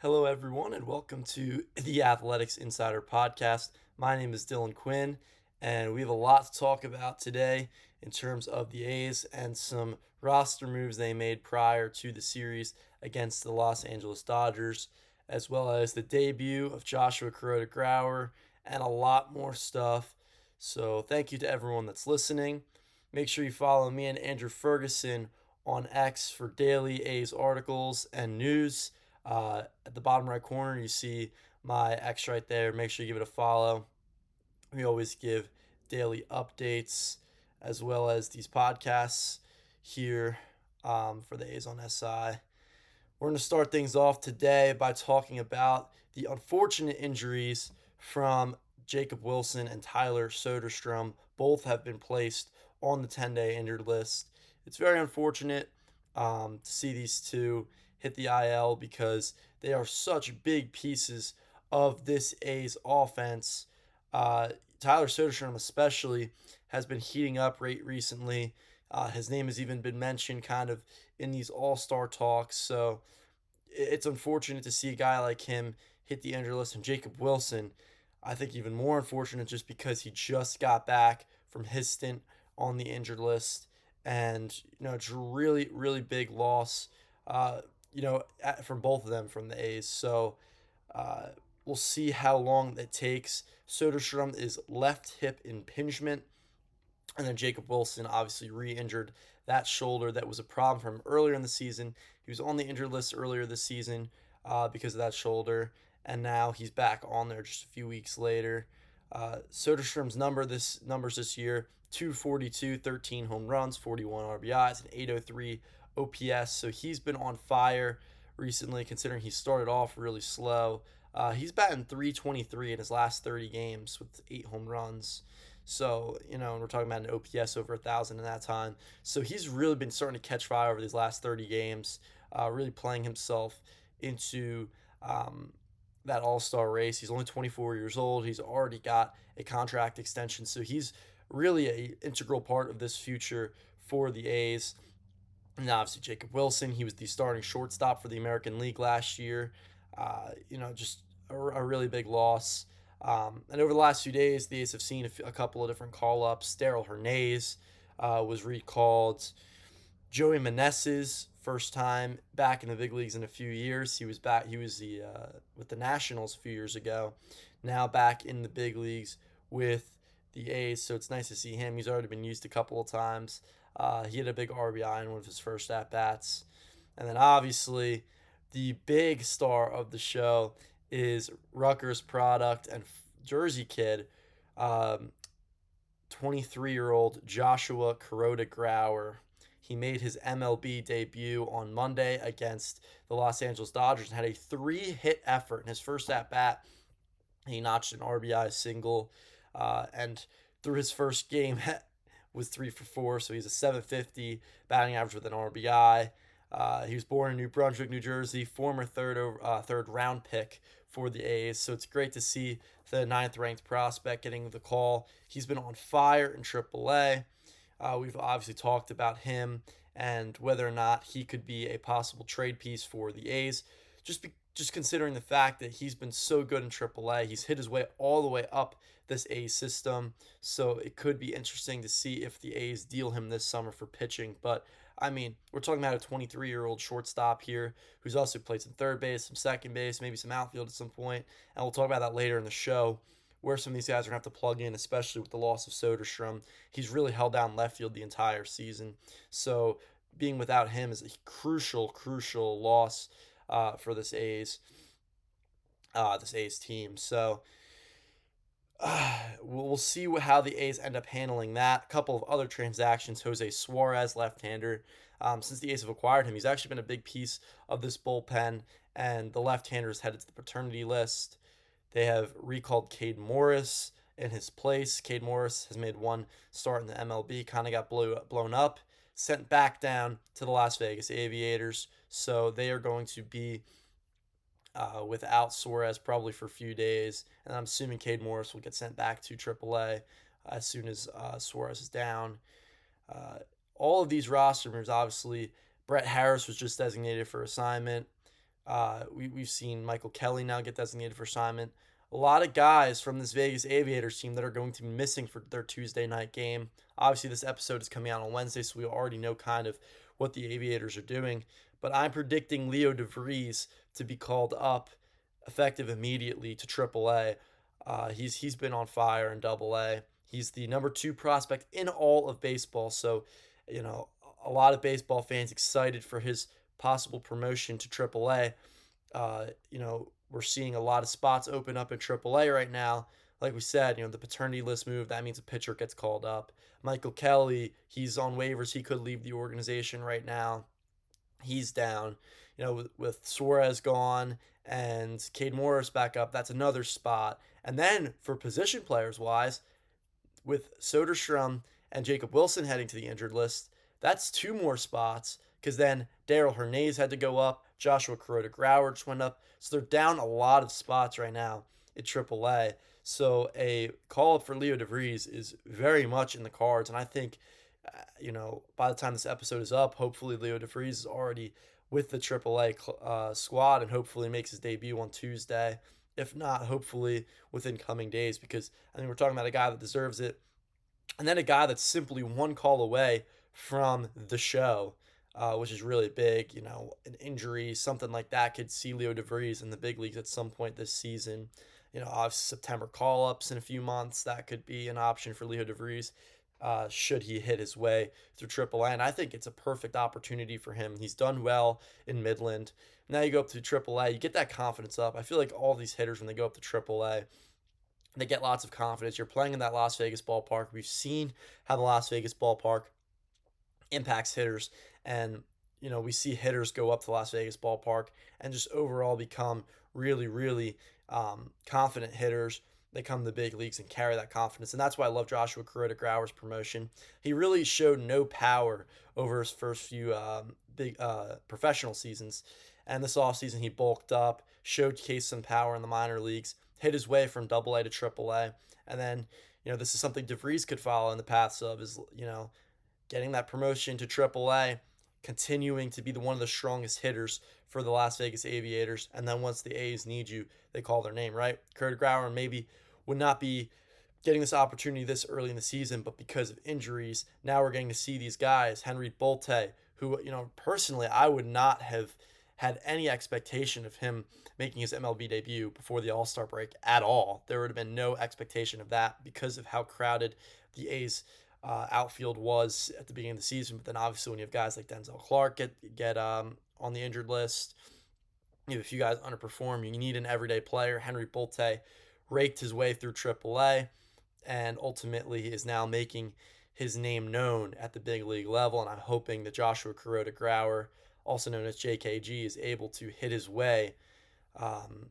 Hello, everyone, and welcome to the Athletics Insider Podcast. My name is Dylan Quinn, and we have a lot to talk about today in terms of the A's and some roster moves they made prior to the series against the Los Angeles Dodgers, as well as the debut of Joshua Kuroda Grauer, and a lot more stuff. So, thank you to everyone that's listening. Make sure you follow me and Andrew Ferguson on X for daily A's articles and news. At the bottom right corner, you see my X right there. Make sure you give it a follow. We always give daily updates as well as these podcasts here for the A's on SI. We're going to start things off today by talking about the unfortunate injuries from Jacob Wilson and Tyler Soderstrom. Both have been placed on the 10-day injured list. It's very unfortunate to see these two hit the IL because they are such big pieces of this A's offense. Uh, Tyler Soderstrom, especially, has been heating up recently. His name has even been mentioned kind of in these all-star talks. So it's unfortunate to see a guy like him hit the injury list. And Jacob Wilson, I think even more unfortunate just because he just got back from his stint on the injured list. And, it's a really, really big loss, from both of them from the A's. So uh, we'll see how long it takes. Soderstrom is left hip impingement. And then Jacob Wilson obviously re injured that shoulder that was a problem for him earlier in the season. He was on the injured list earlier this season because of that shoulder, and now he's back on there just a few weeks later. Soderstrom's numbers this year: 242, 13 home runs, 41 RBIs, and 803 OPS. So he's been on fire recently, considering he started off really slow. He's batting 323 in his last 30 games with 8 home runs. So, we're talking about an OPS over 1,000 in that time. So he's really been starting to catch fire over these last 30 games, really playing himself into that all-star race. He's only 24 years old. He's already got a contract extension. So he's really an integral part of this future for the A's. And obviously Jacob Wilson, he was the starting shortstop for the American League last year. Just a really big loss. And over the last few days, the A's have seen a couple of different call-ups. Daryl Hernandez was recalled. Joey Meneses, first time back in the big leagues in a few years. He was back. He was with the Nationals a few years ago. Now back in the big leagues with the A's. So it's nice to see him. He's already been used a couple of times. He had a big RBI in one of his first at bats. And then obviously, the big star of the show is Rutgers product and Jersey kid, 23-year-old Joshua Kuroda Grauer. He made his MLB debut on Monday against the Los Angeles Dodgers and had a 3-hit effort in his first at bat. He notched an RBI single, and through his first game was 3 for 4, so he's a 750 batting average with an RBI. He was born in New Brunswick, New Jersey, former third round pick for the A's. So it's great to see the ninth ranked prospect getting the call. He's been on fire in AAA. We've obviously talked about him and whether or not he could be a possible trade piece for the A's. Just considering the fact that he's been so good in AAA, he's hit his way all the way up this A's system. So it could be interesting to see if the A's deal him this summer for pitching. But I mean, we're talking about a 23-year-old shortstop here who's also played some third base, some second base, maybe some outfield at some point. And we'll talk about that later in the show, where some of these guys are going to have to plug in, especially with the loss of Soderstrom. He's really held down left field the entire season. So being without him is a crucial loss for this A's team. So we'll see how the A's end up handling that. A couple of other transactions. Jose Suarez, left-hander. Since the A's have acquired him, he's actually been a big piece of this bullpen, and the left-hander is headed to the paternity list. They have recalled Cade Morris in his place. Cade Morris has made one start in the MLB, kind of got blown up, sent back down to the Las Vegas Aviators. So they are going to be without Suarez probably for a few days, and I'm assuming Cade Morris will get sent back to AAA as soon as Suarez is down. Uh, all of these roster moves, obviously, Brett Harris was just designated for assignment. We've seen Michael Kelly now get designated for assignment. A lot of guys from this Vegas Aviators team that are going to be missing for their Tuesday night game. Obviously, this episode is coming out on Wednesday, so we already know kind of what the Aviators are doing. But I'm predicting Leo DeVries to be called up effective immediately to AAA. He's been on fire in Double A. He's the number 2 prospect in all of baseball. So, you know, a lot of baseball fans excited for his possible promotion to AAA. We're seeing a lot of spots open up in AAA right now. Like we said, the paternity list move, that means a pitcher gets called up. Michael Kelly, he's on waivers. He could leave the organization right now. He's down. With Suarez gone and Cade Morris back up, that's another spot. And then for position players wise, with Soderstrom and Jacob Wilson heading to the injured list, that's 2 more spots because then Daryl Hernandez had to go up. Joshua Kuroda Grauer just went up. So they're down a lot of spots right now at AAA. So a call up for Leo DeVries is very much in the cards. And I think, by the time this episode is up, hopefully Leo DeVries is already with the AAA squad and hopefully makes his debut on Tuesday. If not, hopefully within coming days, because I mean, we're talking about a guy that deserves it. And then a guy that's simply one call away from the show, which is really big. An injury, something like that could see Leo DeVries in the big leagues at some point this season. Obviously September call ups in a few months, that could be an option for Leo DeVries. Should he hit his way through AAA. And I think it's a perfect opportunity for him. He's done well in Midland. Now you go up to AAA, you get that confidence up. I feel like all these hitters, when they go up to AAA, they get lots of confidence. You're playing in that Las Vegas ballpark. We've seen how the Las Vegas ballpark impacts hitters. And, we see hitters go up to Las Vegas ballpark and just overall become really, really confident hitters. They come to the big leagues and carry that confidence. And that's why I love Joshua Kuroda Grauer's promotion. He really showed no power over his first few big professional seasons. And this offseason, he bulked up, showcased some power in the minor leagues, hit his way from Double A to Triple A. And then, this is something DeVries could follow in the paths of, is, getting that promotion to AAA, continuing to be one of the strongest hitters for the Las Vegas Aviators. And then once the A's need you, they call their name, right? Kurt Grauer maybe would not be getting this opportunity this early in the season, but because of injuries, now we're getting to see these guys, Henry Bolte, who, personally, I would not have had any expectation of him making his MLB debut before the All-Star break at all. There would have been no expectation of that because of how crowded the A's outfield was at the beginning of the season. But then obviously when you have guys like Denzel Clark get on the injured list, you have a few guys underperform. You need an everyday player. Henry Bolte raked his way through AAA and ultimately is now making his name known at the big league level. And I'm hoping that Joshua Kuroda Grauer, also known as JKG, is able to hit his way um,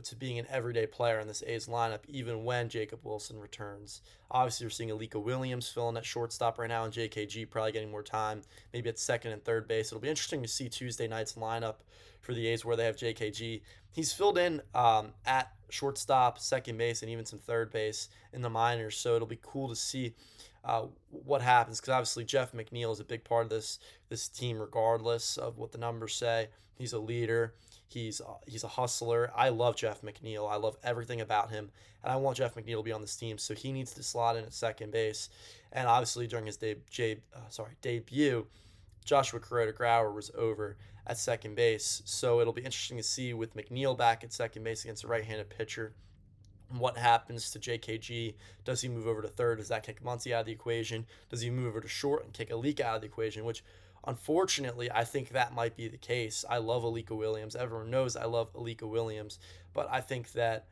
to being an everyday player in this A's lineup, even when Jacob Wilson returns. Obviously, we're seeing Alika Williams filling at shortstop right now, and JKG probably getting more time, maybe at second and third base. It'll be interesting to see Tuesday night's lineup for the A's where they have JKG. He's filled in at shortstop, second base, and even some third base in the minors, so it'll be cool to see what happens, because obviously Jeff McNeil is a big part of this team, regardless of what the numbers say. He's a leader. He's a hustler. I love Jeff McNeil. I love everything about him, and I want Jeff McNeil to be on this team. So he needs to slot in at second base. And obviously during his debut, Joshua Kuroda Grauer was over at second base. So it'll be interesting to see with McNeil back at second base against a right-handed pitcher, what happens to JKG. Does he move over to third? Does that kick Muncy out of the equation? Does he move over to short and kick Alika out of the equation? Which, unfortunately, I think that might be the case. I love Alika Williams. Everyone knows I love Alika Williams. But I think that,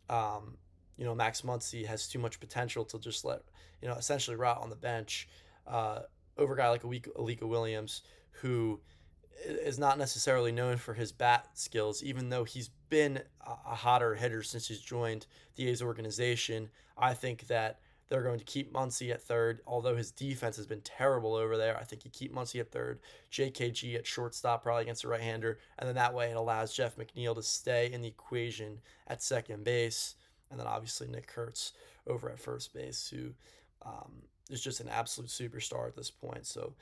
Max Muncy has too much potential to just let, essentially rot on the bench over a guy like Alika Williams, who is not necessarily known for his bat skills, even though he's been a hotter hitter since he's joined the A's organization. I think that they're going to keep Muncy at third, although his defense has been terrible over there. I think you keep Muncy at third, JKG at shortstop, probably against a right-hander, and then that way it allows Jeff McNeil to stay in the equation at second base, and then obviously Nick Kurtz over at first base, who is just an absolute superstar at this point. So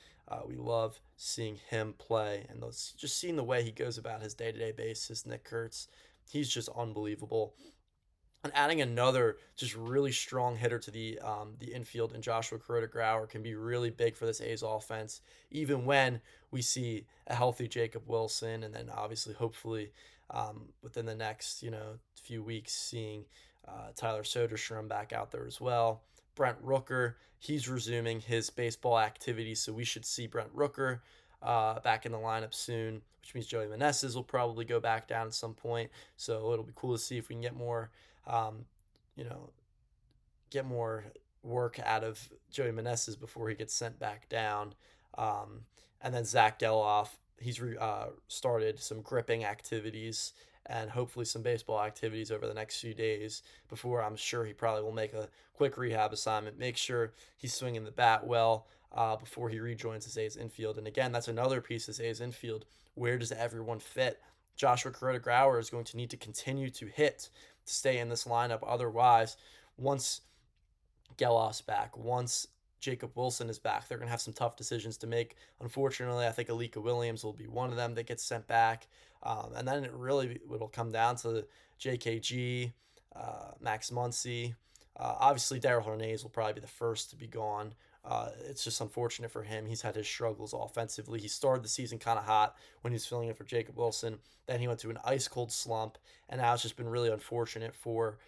we love seeing him play, and just seeing the way he goes about his day-to-day basis. Nick Kurtz, he's just unbelievable. And adding another just really strong hitter to the infield in Joshua Kuroda-Grauer can be really big for this A's offense, even when we see a healthy Jacob Wilson, and then obviously, hopefully, within the next few weeks, seeing Tyler Soderstrom back out there as well. Brent Rooker, he's resuming his baseball activity, so we should see Brent Rooker back in the lineup soon, which means Joey Meneses will probably go back down at some point. So it'll be cool to see if we can get more, um, you know, get more work out of Joey Meneses before he gets sent back down. And then Zach Geloff, he's started some gripping activities and hopefully some baseball activities over the next few days before I'm sure he probably will make a quick rehab assignment, make sure he's swinging the bat well before he rejoins his A's infield. And again, that's another piece of his A's infield. Where does everyone fit? Joshua Kuroda-Grauer is going to need to continue to hit to stay in this lineup. Otherwise, once Geloff's back, once Jacob Wilson is back, they're going to have some tough decisions to make. Unfortunately, I think Alika Williams will be one of them that gets sent back. And then it'll come down to JKG, Max Muncy. Obviously, Darell Hernandez will probably be the first to be gone. It's just unfortunate for him. He's had his struggles offensively. He started the season kind of hot when he was filling in for Jacob Wilson. Then he went to an ice cold slump, and now it's just been really unfortunate for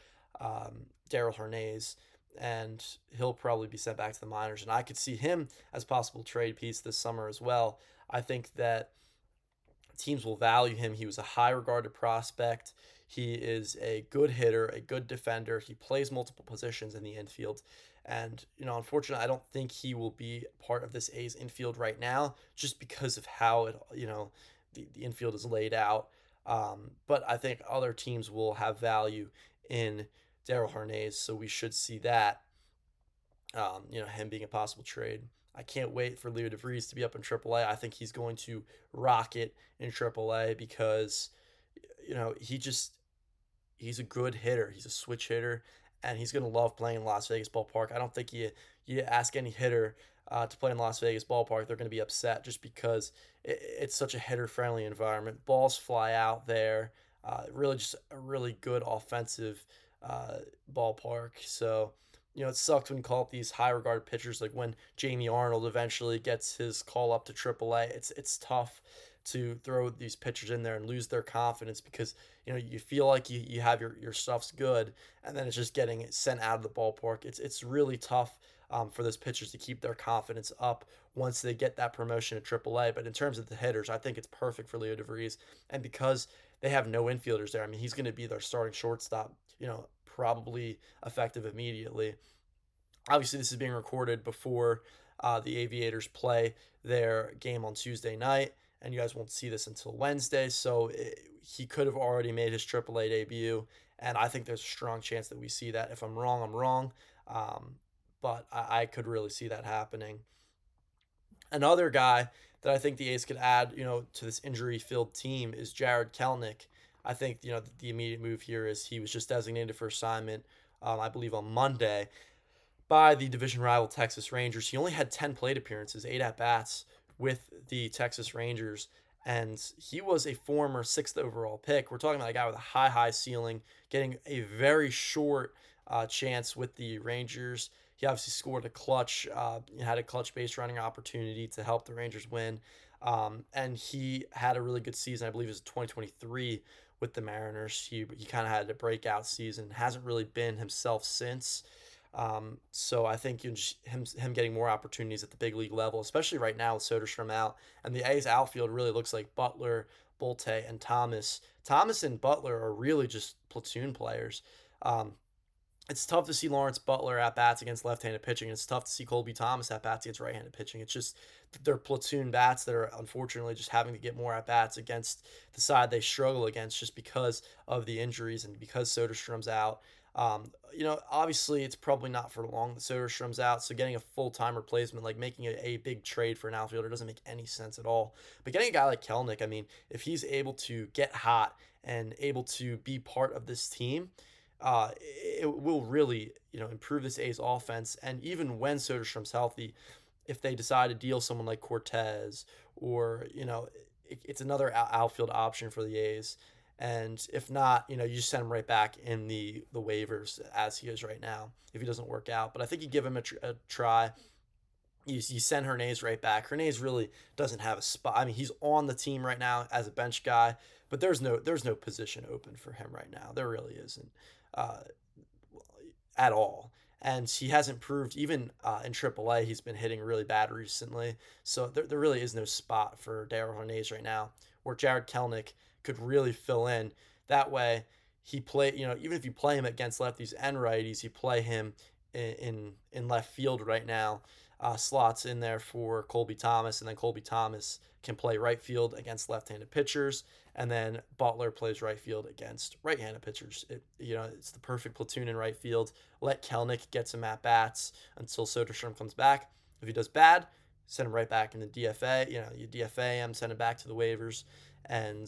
Darell Hernandez. And he'll probably be sent back to the minors. And I could see him as possible trade piece this summer as well. I think that teams will value him. He was a high regarded prospect. He is a good hitter, a good defender. He plays multiple positions in the infield. And, unfortunately, I don't think he will be part of this A's infield right now just because of how the infield is laid out. But I think other teams will have value in Darell Hernandez, so we should see that, him being a possible trade. I can't wait for Leo DeVries to be up in AAA. I think he's going to rock it in AAA because, he's a good hitter. He's a switch hitter, and he's going to love playing in Las Vegas ballpark. I don't think you ask any hitter to play in Las Vegas ballpark, they're going to be upset just because it's such a hitter-friendly environment. Balls fly out there. Really just a really good offensive ballpark. So, it sucks when you call up these high regarded pitchers, like when Jamie Arnold eventually gets his call up to AAA. It's tough to throw these pitchers in there and lose their confidence because you feel like you have your stuff's good, and then it's just getting sent out of the ballpark. It's really tough for those pitchers to keep their confidence up once they get that promotion to AAA. But in terms of the hitters, I think it's perfect for Leo DeVries, and because they have no infielders there, I mean, he's going to be their starting shortstop. Probably effective immediately. Obviously, this is being recorded before the Aviators play their game on Tuesday night, and you guys won't see this until Wednesday. So he could have already made his AAA debut, and I think there's a strong chance that we see that. If I'm wrong, I'm wrong, but I could really see that happening. Another guy that I think the A's could add, to this injury-filled team is Jarred Kelenic. I think, the immediate move here is he was just designated for assignment, I believe, on Monday by the division rival Texas Rangers. He only had 10 plate appearances, 8 at-bats with the Texas Rangers, and he was a former 6th overall pick. We're talking about a guy with a high ceiling, getting a very short chance with the Rangers. He obviously scored had a clutch base running opportunity to help the Rangers win. And he had a really good season. I believe it was 2023 with the Mariners. He kind of had a breakout season, hasn't really been himself since. So I think him getting more opportunities at the big league level, especially right now with Soderstrom out, and the A's outfield really looks like Butler, Bolte, and Thomas. Thomas and Butler are really just platoon players. It's tough to see Lawrence Butler at bats against left-handed pitching. It's tough to see Colby Thomas at bats against right-handed pitching. It's just they're platoon bats that are unfortunately just having to get more at bats against the side they struggle against just because of the injuries and because Soderstrom's out. Obviously it's probably not for long that Soderstrom's out, so getting a full-time replacement, like making a big trade for an outfielder, doesn't make any sense at all. But getting a guy like Kelenic, I mean, if he's able to get hot and able to be part of this team, it will really, improve this A's offense. And even when Soderstrom's healthy, if they decide to deal someone like Cortez, or it's another outfield option for the A's. And if not, you just send him right back in the waivers as he is right now if he doesn't work out. But I think you give him a try. You send Hernandez right back. Hernandez really doesn't have a spot. I mean, he's on the team right now as a bench guy, but there's no position open for him right now. There really isn't. Uh, at all. And he hasn't proved, even in AAA, he's been hitting really bad recently. So there really is no spot for Darell Hernandez right now, where Jarred Kelenic could really fill in. That way, even if you play him against lefties and righties, you play him in left field right now. Slots in there for Colby Thomas, and then Colby Thomas can play right field against left-handed pitchers, and then Butler plays right field against right-handed pitchers. It's the perfect platoon in right field. Let Kelenic get some at bats until Soderstrom comes back. If he does bad, send him right back in the DFA. You DFA him, send him back to the waivers, and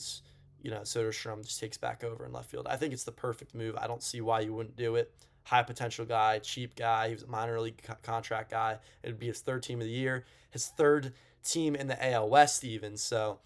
Soderstrom just takes back over in left field. I think it's the perfect move. I don't see why you wouldn't do it. High potential guy, cheap guy. He was a minor league contract guy. It would be his third team of the year, his third team in the AL West even. So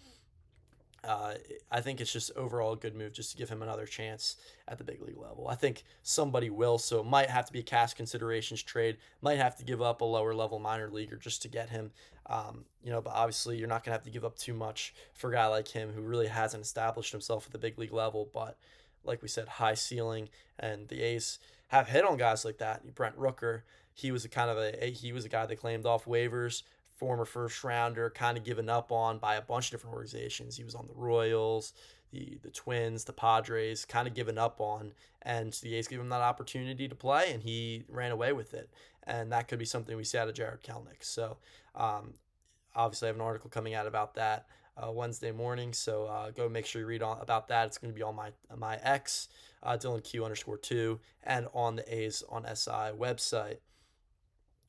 I think it's just overall a good move just to give him another chance at the big league level. I think somebody will, so it might have to be a cash considerations trade. Might have to give up a lower level minor leaguer just to get him. But obviously you're not gonna have to give up too much for a guy like him who really hasn't established himself at the big league level. But like we said, high ceiling, and the A's have hit on guys like that. Brent Rooker, he was a guy they claimed off waivers, former first rounder, kind of given up on by a bunch of different organizations. He was on the Royals, the Twins, the Padres, kind of given up on, and the A's gave him that opportunity to play, and he ran away with it. And that could be something we see out of Jarred Kelenic. So obviously, I have an article coming out about that Wednesday morning. So go make sure you read about that. It's going to be on my X, Dylan Q_2, and on the A's on SI website.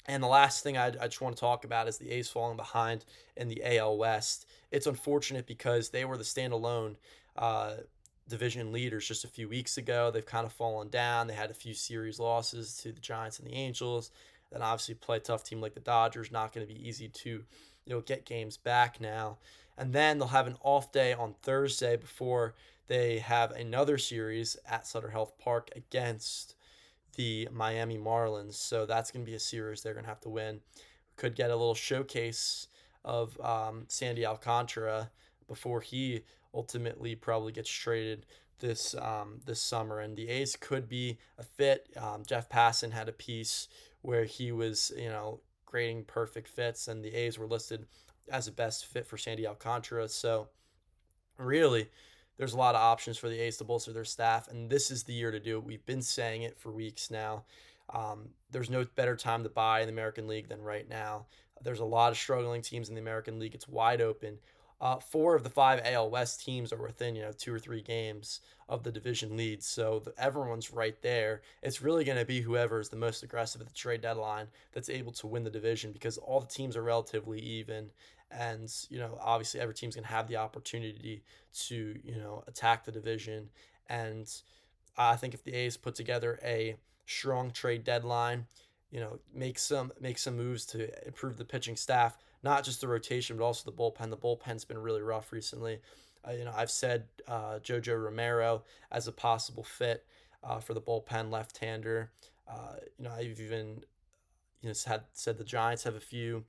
And the last thing I just want to talk about is the A's falling behind in the AL West. It's unfortunate because they were the standalone uh, division leaders just a few weeks ago. They've kind of fallen down. They had a few series losses to the Giants and the Angels. Then obviously play a tough team like the Dodgers. Not going to be easy to get games back now. And then they'll have an off day on Thursday before they have another series at Sutter Health Park against the Miami Marlins. So that's going to be a series they're going to have to win. Could get a little showcase of Sandy Alcantara before he ultimately probably gets traded this summer. And the A's could be a fit. Jeff Passan had a piece where he was grading perfect fits, and the A's were listed as a best fit for Sandy Alcantara. So really, there's a lot of options for the A's to bolster their staff, and this is the year to do it. We've been saying it for weeks now. There's no better time to buy in the American League than right now. There's a lot of struggling teams in the American League. It's wide open. Four of the five AL West teams are within 2 or 3 games of the division leads, so everyone's right there. It's really going to be whoever is the most aggressive at the trade deadline that's able to win the division, because all the teams are relatively even, and obviously every team's going to have the opportunity to attack the division. And I think if the A's put together a strong trade deadline, make some moves to improve the pitching staff, not just the rotation but also the bullpen. The bullpen's been really rough recently. I've said Jojo Romero as a possible fit for the bullpen, left-hander. I've even said the Giants have a few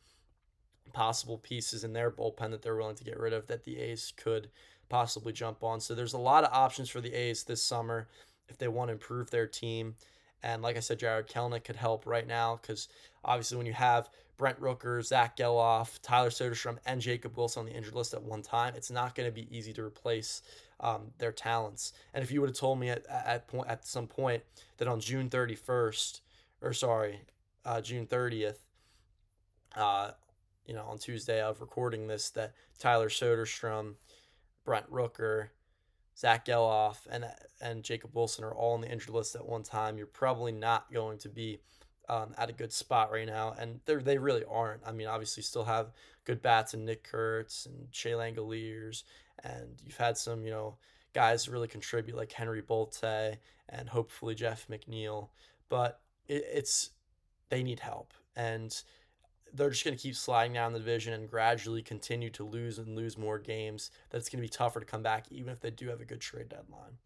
possible pieces in their bullpen that they're willing to get rid of that the A's could possibly jump on. So there's a lot of options for the A's this summer if they want to improve their team. And like I said, Jarred Kelenic could help right now, because obviously when you have Brent Rooker, Zach Geloff, Tyler Soderstrom, and Jacob Wilson on the injured list at one time, it's not going to be easy to replace their talents. And if you would have told me at some point that on June 31st, or sorry, June 30th, on Tuesday of recording this, that Tyler Soderstrom, Brent Rooker, Zach Geloff, and Jacob Wilson are all on the injured list at one time, you're probably not going to be at a good spot right now, and they really aren't. I mean, obviously, still have good bats in Nick Kurtz and Shea Langoliers, and you've had some guys really contribute like Henry Bolte and hopefully Jeff McNeil. But it's they need help, and they're just going to keep sliding down the division and gradually continue to lose and lose more games. That's going to be tougher to come back, even if they do have a good trade deadline.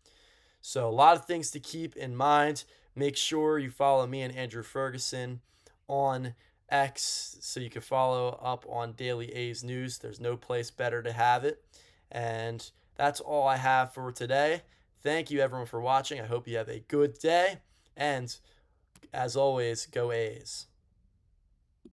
So, a lot of things to keep in mind. Make sure you follow me and Andrew Ferguson on X so you can follow up on Daily A's news. There's no place better to have it. And that's all I have for today. Thank you, everyone, for watching. I hope you have a good day. And as always, go A's.